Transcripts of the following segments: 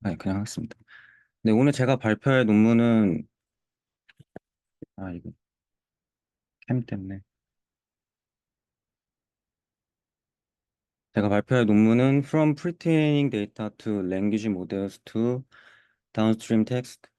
네, 그냥 하겠습니다. 네, 오늘 제가 발표할 논문은, 이거 캠 때문에. 제가 발표할 논문은 From Pre-training data to language models to downstream text,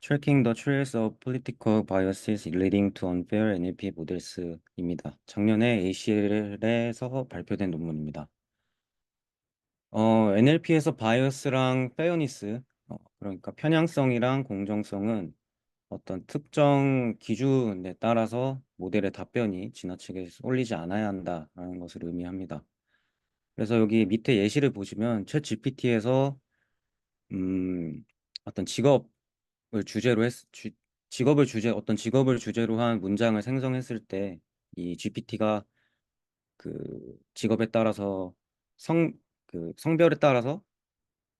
tracking the trails of political biases leading to unfair NLP models입니다. 작년에 ACL에서 발표된 논문입니다. NLP에서 바이어스랑 페어니스, 그러니까 편향성이랑 공정성은 어떤 특정 기준에 따라서 모델의 답변이 지나치게 쏠리지 않아야 한다라는 것을 의미합니다. 그래서 여기 밑에 예시를 보시면 챗 GPT에서 음, 어떤 주제로 했, 주, 어떤 직업을 주제로 한 문장을 생성했을 때 이 GPT가 그 직업에 따라서 성, 성별에 따라서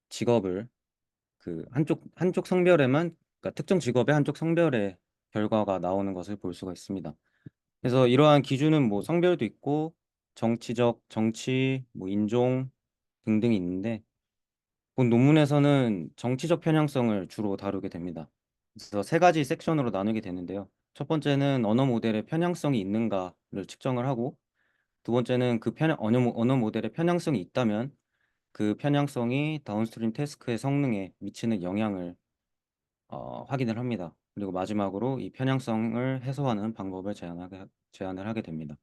직업을 한쪽 성별에만, 그러니까 특정 직업의 한쪽 성별의 결과가 나오는 것을 볼 수가 있습니다. 그래서 이러한 기준은 뭐 성별도 있고 정치, 뭐 인종 등등이 있는데 본 논문에서는 정치적 편향성을 주로 다루게 됩니다. 그래서 세 가지 섹션으로 나누게 되는데요. 첫 번째는 언어 모델의 편향성이 있는가를 측정을 하고, 두 번째는 언어 모델의 편향성이 있다면 그 편향성이 다운스트림 태스크의 성능에 미치는 영향을 확인을 합니다. 그리고 마지막으로 이 편향성을 해소하는 방법을 제안을 하게 됩니다.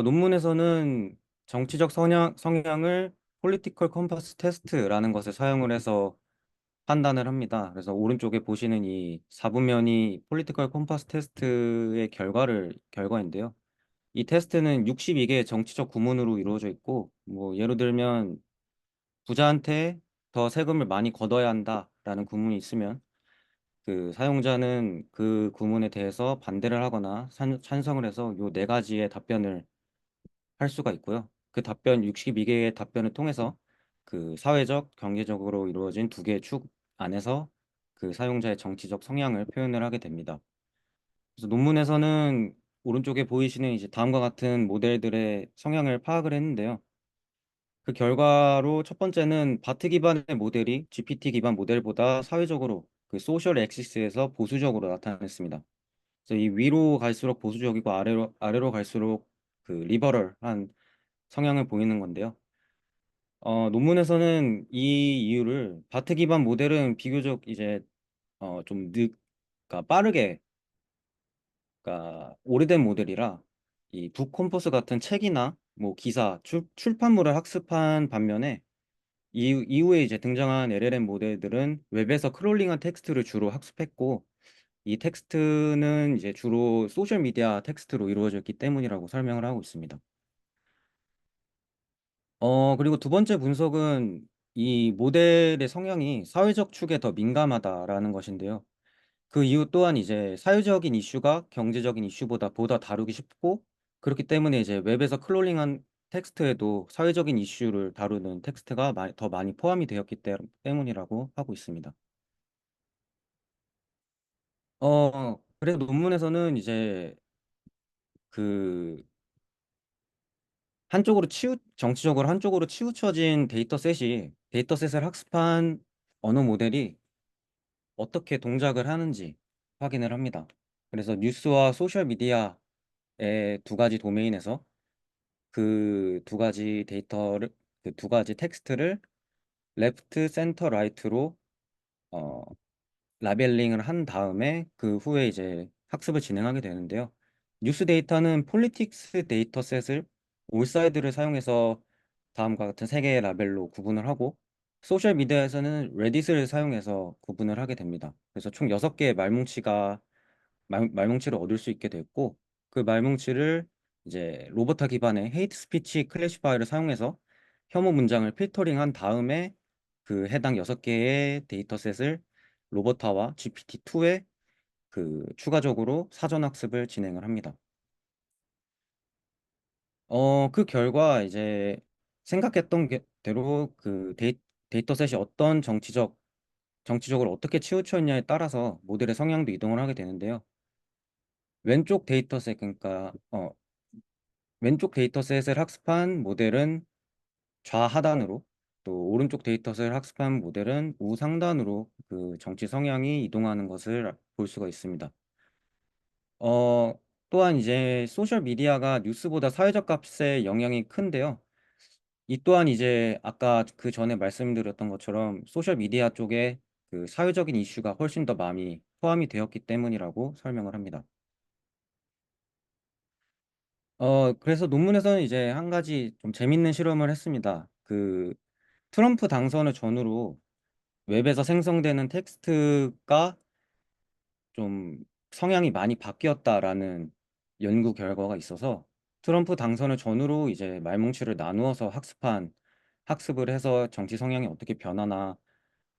논문에서는 정치적 성향을 political compass test라는 것을 사용을 해서 판단을 합니다. 그래서 오른쪽에 보시는 이 4분면이 political compass test의 결과인데요. 이 테스트는 62개의 정치적 구문으로 이루어져 있고, 뭐 예를 들면 부자한테 더 세금을 많이 걷어야 한다라는 구문이 있으면 그 사용자는 그 구문에 대해서 반대를 하거나 찬성을 해서 요 네 가지의 답변을 할 수가 있고요. 그 62개의 답변을 통해서 그 사회적, 경제적으로 이루어진 두 개의 축 안에서 그 사용자의 정치적 성향을 표현을 하게 됩니다. 그래서 논문에서는 오른쪽에 보이시는 이제 다음과 같은 모델들의 성향을 파악을 했는데요. 그 결과로 첫 번째는 바트 기반의 모델이 GPT 기반 모델보다 사회적으로 그 소셜 엑시스에서 보수적으로 나타냈습니다. 그래서 이 위로 갈수록 보수적이고 아래로 갈수록 그 리버럴한 성향을 보이는 건데요. 논문에서는 이 이유를 바트 기반 모델은 비교적 이제 그러니까 빠르게, 그러니까 오래된 모델이라 이 북컴포스 같은 책이나 뭐 기사, 출판물을 학습한 반면에 이후에 이제 등장한 LLM 모델들은 웹에서 크롤링한 텍스트를 주로 학습했고, 이 텍스트는 이제 주로 소셜 미디어 텍스트로 이루어졌기 때문이라고 설명을 하고 있습니다. 그리고 두 번째 분석은 이 모델의 성향이 사회적 축에 더 민감하다라는 것인데요. 그 이유 또한 이제 사회적인 이슈가 경제적인 이슈보다 보다 다루기 쉽고, 그렇기 때문에 이제 웹에서 크롤링한 텍스트에도 사회적인 이슈를 다루는 텍스트가 더 많이 포함이 되었기 때문이라고 하고 있습니다. 그래서 논문에서는 이제 그 정치적으로 한쪽으로 치우쳐진 데이터셋을 학습한 언어 모델이 어떻게 동작을 하는지 확인을 합니다. 그래서 뉴스와 소셜 미디어의 두 가지 도메인에서 그 두 가지 텍스트를 레프트, 센터, 라이트로 어, 라벨링을 한 다음에 그 후에 이제 학습을 진행하게 되는데요. 뉴스 데이터는 폴리틱스 데이터셋을 올사이드를 사용해서 다음과 같은 세 개의 라벨로 구분을 하고, 소셜 미디어에서는 레딧을 사용해서 구분을 하게 됩니다. 그래서 총 6개의 말뭉치를 얻을 수 있게 됐고, 그 말뭉치를 이제 로버타 기반의 헤이트 스피치 클래시파이어를 사용해서 혐오 문장을 필터링한 다음에 그 해당 6개의 데이터셋을 로버타와 GPT-2에 그 추가적으로 사전 학습을 진행을 합니다. 그 결과 이제 대로 그 데이터셋이 정치적으로 어떻게 치우쳐 있냐에 따라서 모델의 성향도 이동을 하게 되는데요. 왼쪽 데이터셋, 그러니까 왼쪽 데이터셋을 학습한 모델은 좌하단으로, 또 오른쪽 데이터셋을 학습한 모델은 우상단으로 그 정치 성향이 이동하는 것을 볼 수가 있습니다. 어, 또한 이제 소셜 미디어가 뉴스보다 사회적 값에 영향이 큰데요. 이 또한 이제 아까 그 전에 말씀드렸던 것처럼 소셜 미디어 쪽에 그 사회적인 이슈가 훨씬 더 많이 포함이 되었기 때문이라고 설명을 합니다. 그래서 논문에서는 이제 한 가지 좀 재밌는 실험을 했습니다. 그 트럼프 당선을 전후로 웹에서 생성되는 텍스트가 좀 성향이 많이 바뀌었다라는 연구 결과가 있어서 트럼프 당선을 전후로 이제 말뭉치를 나누어서 학습을 해서 정치 성향이 어떻게 변하나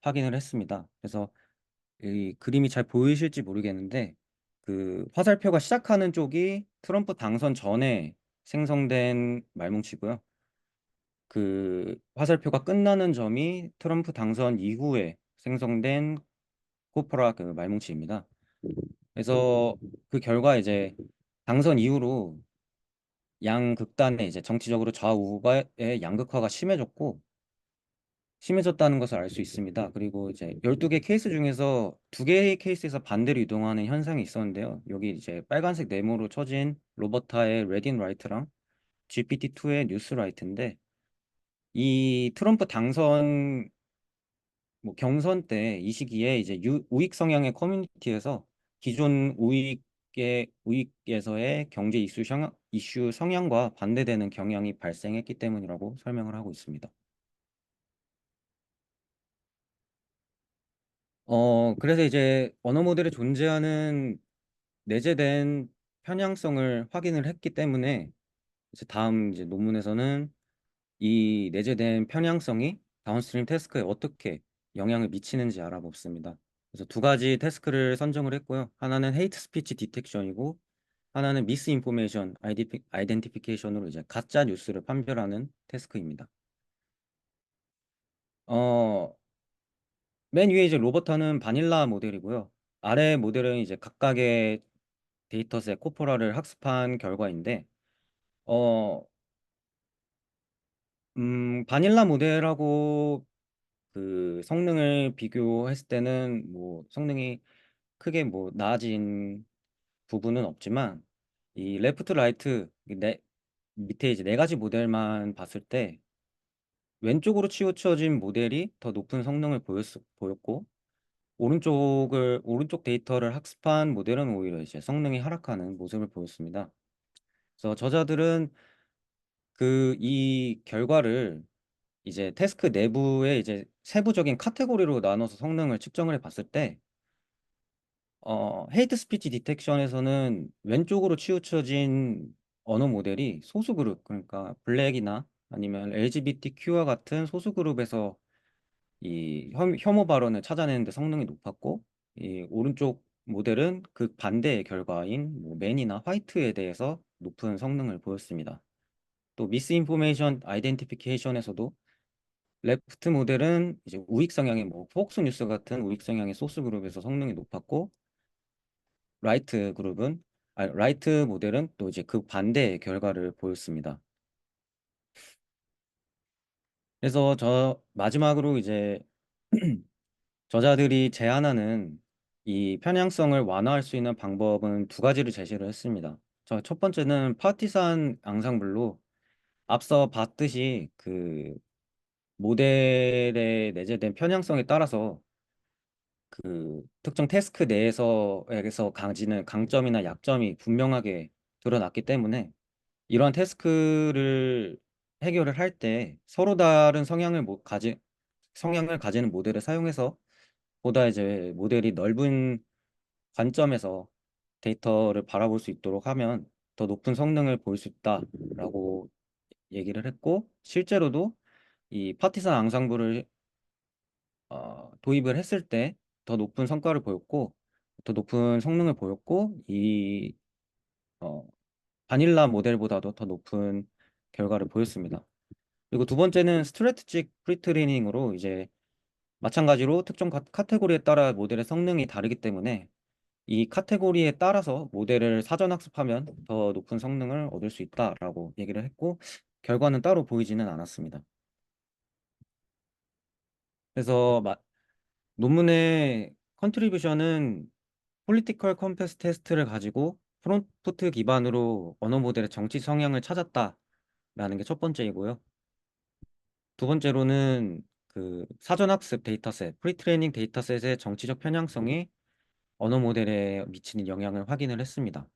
확인을 했습니다. 그래서 이 그림이 잘 보이실지 모르겠는데 그 화살표가 시작하는 쪽이 트럼프 당선 전에 생성된 말뭉치고요. 그 화살표가 끝나는 점이 트럼프 당선 이후에 생성된 코퍼라 그 말뭉치입니다. 그래서 그 결과 이제 당선 이후로 양극단의 이제 정치적으로 좌우의 양극화가 심해졌다는 것을 알 수 있습니다. 그리고 이제 12개 케이스 중에서 2개의 케이스에서 반대로 이동하는 현상이 있었는데요. 여기 이제 빨간색 네모로 쳐진 로버타의 레딘 라이트랑 GPT-2의 뉴스 라이트인데 이 트럼프 당선 뭐 경선 때 이 시기에 이제 우익 성향의 커뮤니티에서 기존 우익에서의 경제 이슈 성향과 반대되는 경향이 발생했기 때문이라고 설명을 하고 있습니다. 그래서 이제 언어 모델에 존재하는 내재된 편향성을 확인을 했기 때문에 이제 다음 이제 논문에서는 이 내재된 편향성이 다운스트림 태스크에 어떻게 영향을 미치는지 알아보습니다. 그래서 두 가지 태스크를 선정을 했고요. 하나는 헤이트 스피치 디텍션이고 하나는 미스 인포메이션 아이덴티피케이션으로 이제 가짜 뉴스를 판별하는 태스크입니다. 어, 맨 위에 이제 로버타는 바닐라 모델이고요. 아래 모델은 이제 각각의 데이터셋 코포라를 학습한 결과인데, 어, 바닐라 모델하고 그 성능을 비교했을 때는 뭐 성능이 크게 뭐 나아진 부분은 없지만 이 레프트 라이트 밑에 이제 네 가지 모델만 봤을 때 왼쪽으로 치우쳐진 모델이 더 높은 성능을 보였고 오른쪽 데이터를 학습한 모델은 오히려 이제 성능이 하락하는 모습을 보였습니다. 그래서 저자들은 그 이 결과를 이제 태스크 내부에 이제 세부적인 카테고리로 나눠서 성능을 측정을 해 봤을 때 헤이트 스피치 디텍션에서는 왼쪽으로 치우쳐진 언어 모델이 소수 그룹, 그러니까 블랙이나 아니면 LGBTQ와 같은 소수 그룹에서 이 혐오 발언을 찾아내는 데 성능이 높았고, 이 오른쪽 모델은 그 반대의 결과인 뭐 맨이나 화이트에 대해서 높은 성능을 보였습니다. 또 미스인포메이션 아이덴티피케이션에서도 레프트 모델은 이제 우익 성향의 뭐 폭스 뉴스 같은 우익 성향의 소스 그룹에서 성능이 높았고 라이트 모델은 또 이제 그 반대의 결과를 보였습니다. 그래서 저 마지막으로 이제 저자들이 제안하는 이 편향성을 완화할 수 있는 방법은 두 가지를 제시를 했습니다. 첫 번째는 파티산 앙상블로 앞서 봤듯이 그 모델에 내재된 편향성에 따라서 그 특정 태스크 내에서 가지는 강점이나 약점이 분명하게 드러났기 때문에 이러한 태스크를 해결을 할 때 서로 다른 성향을 가지는 모델을 사용해서 보다 이제 모델이 넓은 관점에서 데이터를 바라볼 수 있도록 하면 더 높은 성능을 보일 수 있다라고 얘기를 했고 실제로도 이 파티산 앙상블을 도입을 했을 때 더 높은 성과를 보였고 더 높은 성능을 보였고 이 어, 바닐라 모델보다도 더 높은 결과를 보였습니다. 그리고 두 번째는 스트래티직 프리트레이닝으로 이제 마찬가지로 특정 카테고리에 따라 모델의 성능이 다르기 때문에 이 카테고리에 따라서 모델을 사전 학습하면 더 높은 성능을 얻을 수 있다라고 얘기를 했고 결과는 따로 보이지는 않았습니다. 그래서 논문의 컨트리뷰션은 폴리티컬 컴패스 테스트를 가지고 프롬프트 기반으로 언어 모델의 정치 성향을 찾았다라는 게 첫 번째이고요. 두 번째로는 그 사전학습 데이터셋, 프리트레이닝 데이터셋의 정치적 편향성이 언어 모델에 미치는 영향을 확인을 했습니다.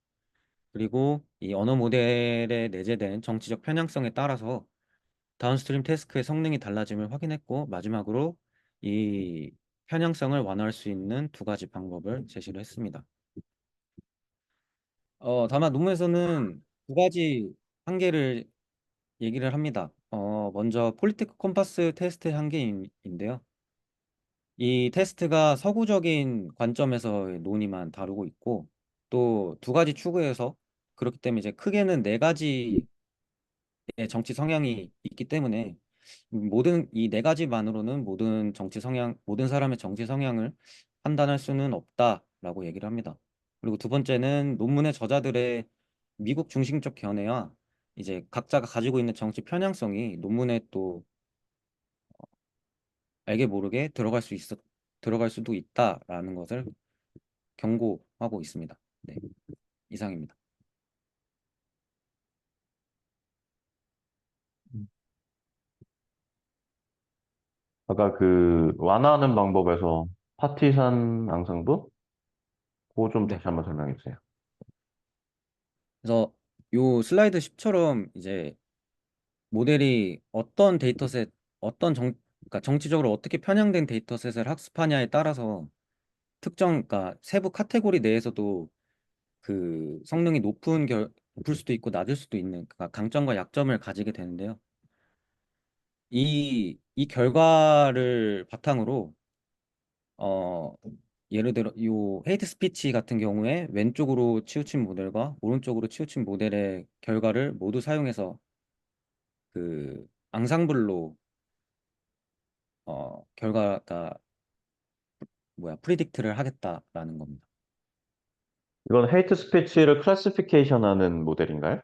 그리고 이 언어 모델에 내재된 정치적 편향성에 따라서 다운스트림 태스크의 성능이 달라짐을 확인했고, 마지막으로 이 편향성을 완화할 수 있는 두 가지 방법을 제시를 했습니다. 다만 논문에서는 두 가지 한계를 얘기를 합니다. 먼저 폴리티크 콤파스 테스트의 한계인데요. 이 테스트가 서구적인 관점에서의 논의만 다루고 있고, 또 두 가지 추구에서 그렇기 때문에 이제 크게는 네 가지의 정치 성향이 있기 때문에 모든 이 네 가지만으로는 모든 사람의 정치 성향을 판단할 수는 없다라고 얘기를 합니다. 그리고 두 번째는 논문의 저자들의 미국 중심적 견해와 이제 각자가 가지고 있는 정치 편향성이 논문에 또 알게 모르게 들어갈 수도 있다라는 것을 경고하고 있습니다. 네, 이상입니다. 아까 그 완화하는 방법에서 파티션 앙상블? 그거 좀 네. 다시 한번 설명해 주세요. 그래서 요 슬라이드 10처럼 이제 모델이 그러니까 정치적으로 어떻게 편향된 데이터셋을 학습하냐에 따라서 그러니까 세부 카테고리 내에서도 그 높을 수도 있고 낮을 수도 있는, 그러니까 강점과 약점을 가지게 되는데요. 이 결과를 바탕으로, 어, 예를 들어, 요 헤이트 스피치 같은 경우에 왼쪽으로 치우친 모델과 오른쪽으로 치우친 모델의 결과를 모두 사용해서 그 앙상블로 결과가 프리딕트를 하겠다라는 겁니다. 이건 헤이트 스피치를 클래시피케이션 하는 모델인가요?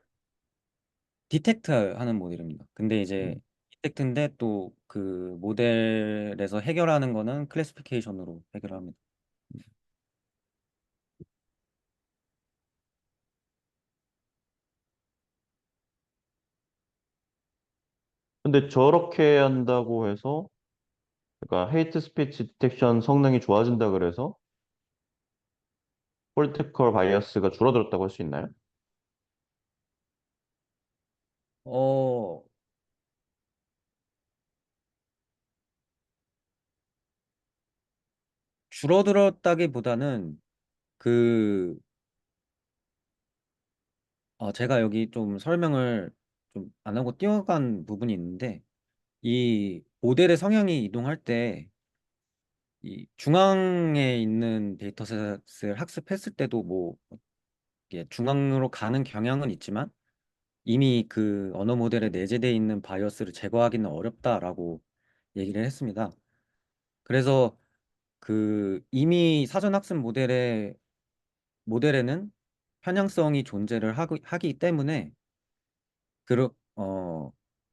디텍트 하는 모델입니다. 근데 이제 음. 디텍트인데 또 그 모델에서 해결하는 거는 클래시피케이션으로 해결합니다. 근데 저렇게 한다고 해서, 그러니까 헤이트 스피치 디텍션 성능이 좋아진다 그래서 폴리티컬 바이어스가 줄어들었다고 할 수 있나요? 어, 줄어들었다기보다는 그 제가 여기 좀 설명을 좀 안 하고 뛰어간 부분이 있는데, 이 모델의 성향이 이동할 때 이 중앙에 있는 데이터셋을 학습했을 때도 뭐 이게 중앙으로 가는 경향은 있지만 이미 그 언어 모델에 내재되어 있는 바이어스를 제거하기는 어렵다라고 얘기를 했습니다. 그래서 그 이미 사전 학습 모델에는 편향성이 존재를 하기 때문에 그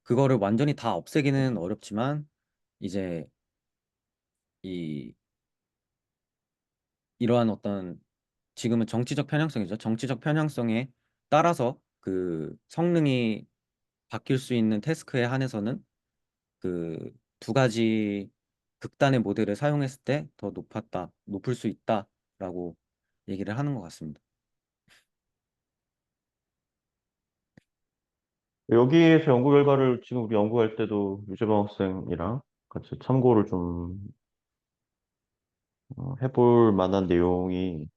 그거를 완전히 다 없애기는 어렵지만, 이제 이 이러한 지금은 정치적 편향성이죠. 정치적 편향성에 따라서 그 성능이 바뀔 수 있는 태스크에 한해서는 그 두 가지 극단의 모델을 사용했을 때 더 높을 수 있다라고 얘기를 하는 것 같습니다. 여기에서 연구 결과를 지금 우리 연구할 때도 유재범 학생이랑 같이 참고를 좀 해볼 만한 내용이,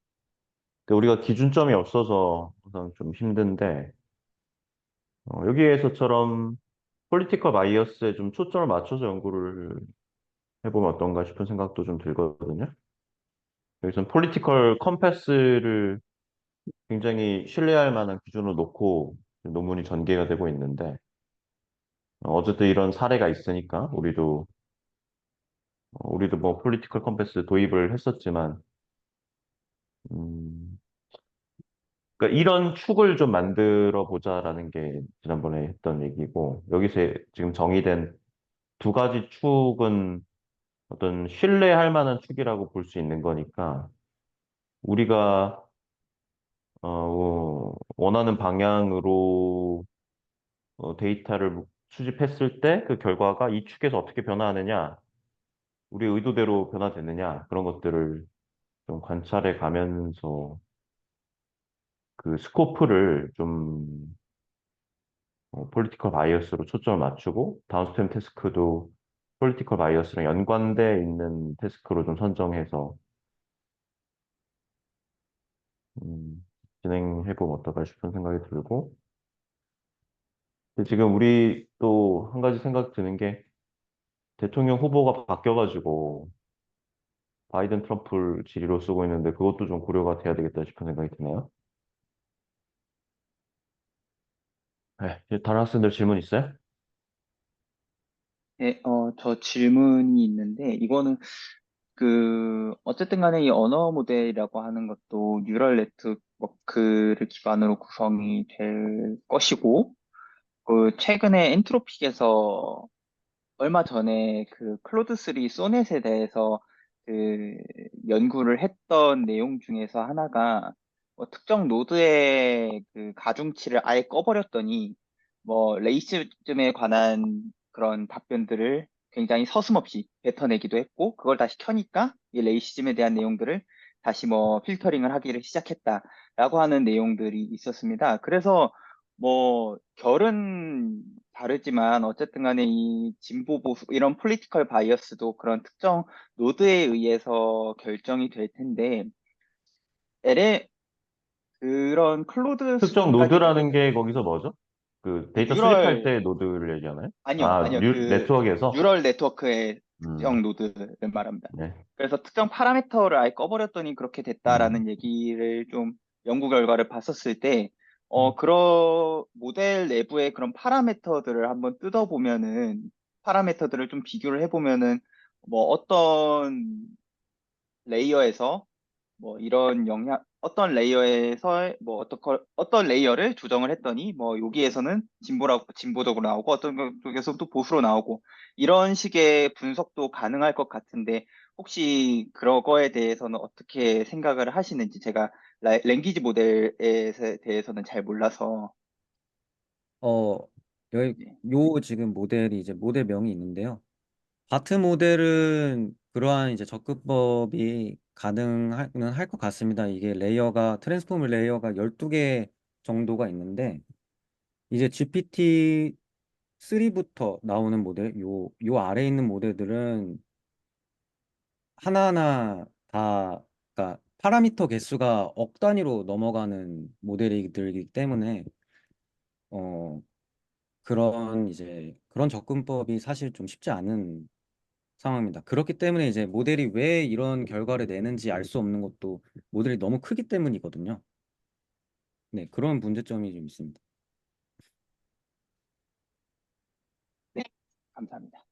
그러니까 우리가 기준점이 없어서 항상 좀 힘든데, 여기에서처럼 폴리티컬 바이어스에 좀 초점을 맞춰서 연구를 해보면 어떤가 싶은 생각도 좀 들거든요. 여기서는 폴리티컬 컴패스를 굉장히 신뢰할 만한 기준으로 놓고 논문이 전개가 되고 있는데, 어쨌든 이런 사례가 있으니까 우리도 뭐 폴리티컬 컴패스 도입을 했었지만, 음, 그러니까 이런 축을 좀 만들어 보자라는 게 지난번에 했던 얘기고, 여기서 지금 정의된 두 가지 축은 어떤 신뢰할 만한 축이라고 볼 수 있는 거니까 우리가 원하는 방향으로 데이터를 수집했을 때 그 결과가 이 축에서 어떻게 변화하느냐, 우리 의도대로 변화되느냐 그런 것들을 좀 관찰해 가면서 그 스코프를 좀 폴리티컬 바이어스로 초점을 맞추고 다운스트림 태스크도 폴리티컬 바이어스랑 연관돼 있는 태스크로 좀 선정해서 진행해 보면 어떨까 싶은 생각이 들고 근데 지금 우리 또 한 가지 생각 드는 게 대통령 후보가 바뀌어가지고 바이든 트럼프를 지리로 쓰고 있는데 그것도 좀 고려가 돼야 되겠다 싶은 생각이 드네요. 네, 이제 다른 학생들 질문 있어요? 네, 저 질문이 있는데, 이거는 어쨌든 간에 이 언어 모델이라고 하는 것도 뉴럴 네트워크를 기반으로 구성이 될 것이고, 최근에 엔트로픽에서 얼마 전에 클로드 3 소넷에 대해서 그 연구를 했던 내용 중에서 하나가 특정 노드의 가중치를 아예 꺼버렸더니 레이시즘에 관한 그런 답변들을 굉장히 서슴없이 뱉어내기도 했고 그걸 다시 켜니까 이 레이시즘에 대한 내용들을 다시 필터링을 하기를 시작했다라고 하는 내용들이 있었습니다. 그래서 결은 다르지만 어쨌든 간에 이 진보 보수 이런 폴리티컬 바이어스도 그런 특정 노드에 의해서 결정이 될 텐데 LL 그런 클로드 특정 수준까지 노드라는 게 거기서 뭐죠? 그 데이터 수집할 뉴럴 때 노드를 얘기하나요? 아니요 네트워크에서? 뉴럴 네트워크의 음, 특정 노드를 말합니다. 네. 그래서 특정 파라미터를 아예 꺼버렸더니 그렇게 음. 됐다라는 얘기를 좀 연구 결과를 봤었을 때, 그런 모델 내부의 그런 파라미터들을 한번 뜯어보면은, 파라미터들을 좀 비교를 해보면은, 어떤 레이어에서 이런 어떤 레이어에서 어떤 레이어를 조정을 했더니 여기에서는 진보적으로 나오고 어떤 쪽에서 또 보수로 나오고 이런 식의 분석도 가능할 것 같은데 혹시 그런 거에 대해서는 어떻게 생각을 하시는지 제가 랭귀지 모델에 대해서는 잘 몰라서 어, 여기, 네. 요 지금 모델이 이제 모델명이 있는데요. 바트 모델은 그러한 이제 접근법이 가능은 할 것 같습니다. 이게 트랜스포머 레이어가 12개 정도가 있는데, 이제 GPT-3부터 나오는 모델, 요 아래에 있는 모델들은 하나하나 그러니까 파라미터 개수가 억 단위로 넘어가는 모델이기 때문에, 어, 그런 접근법이 사실 좀 쉽지 않은 상황입니다. 그렇기 때문에 이제 모델이 왜 이런 결과를 내는지 알 수 없는 것도 모델이 너무 크기 때문이거든요. 네, 그런 문제점이 좀 있습니다. 네, 감사합니다.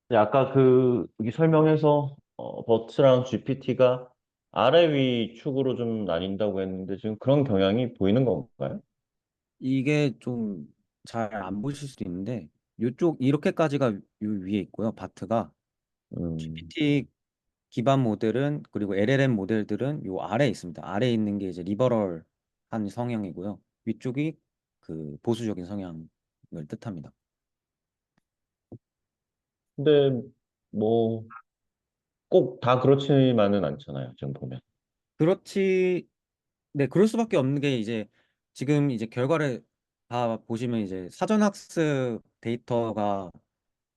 근데 아까 여기 설명해서 버트랑 GPT가 아래 위 축으로 좀 나뉜다고 했는데 지금 그런 경향이 보이는 건가요? 이게 좀 잘 안 보실 수도 있는데 이쪽 이렇게까지가 요 위에 있고요. 바트가 음. GPT 기반 모델은 그리고 LLM 모델들은 요 아래에 있습니다. 아래에 있는 게 이제 리버럴한 성향이고요. 위쪽이 그 보수적인 성향을 뜻합니다. 근데 뭐 꼭 다 그렇지만은 않잖아요. 지금 보면. 그렇지, 네, 그럴 수밖에 없는 게 이제 지금 이제 결과를 다 보시면 이제 사전학습 데이터가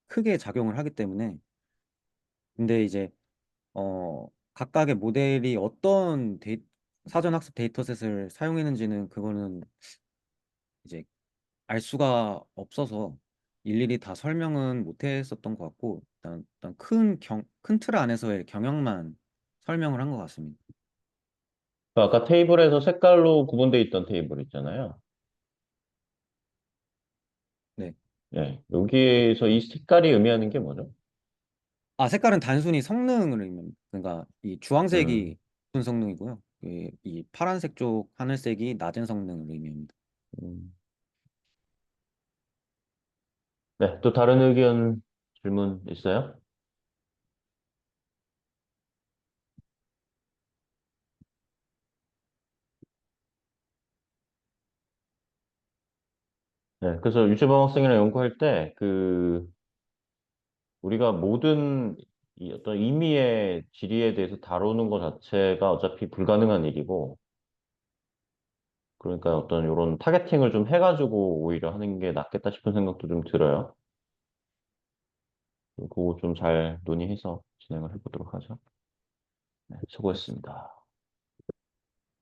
크게 작용을 하기 때문에 근데 이제 각각의 모델이 사전학습 데이터셋을 사용했는지는 그거는 이제 알 수가 없어서 일일이 다 설명은 못 했었던 것 같고 일단 큰 틀 안에서의 경영만 설명을 한 것 같습니다. 아까 테이블에서 색깔로 구분되어 있던 테이블 있잖아요. 네. 네. 여기에서 이 색깔이 의미하는 게 뭐죠? 아, 색깔은 단순히 성능을 의미합니다. 그러니까 이 주황색이 음, 높은 성능이고요. 이 파란색 쪽 하늘색이 낮은 성능을 의미합니다. 음. 네. 또 다른 의견 질문 있어요? 네, 그래서 유채범 학생이랑 연구할 때, 우리가 모든 이 어떤 의미의 지리에 대해서 다루는 것 자체가 어차피 불가능한 일이고, 그러니까 어떤 이런 타겟팅을 좀 해가지고 오히려 하는 게 낫겠다 싶은 생각도 좀 들어요. 그거 좀 잘 논의해서 진행을 해보도록 하죠. 네, 알겠습니다. 수고했습니다.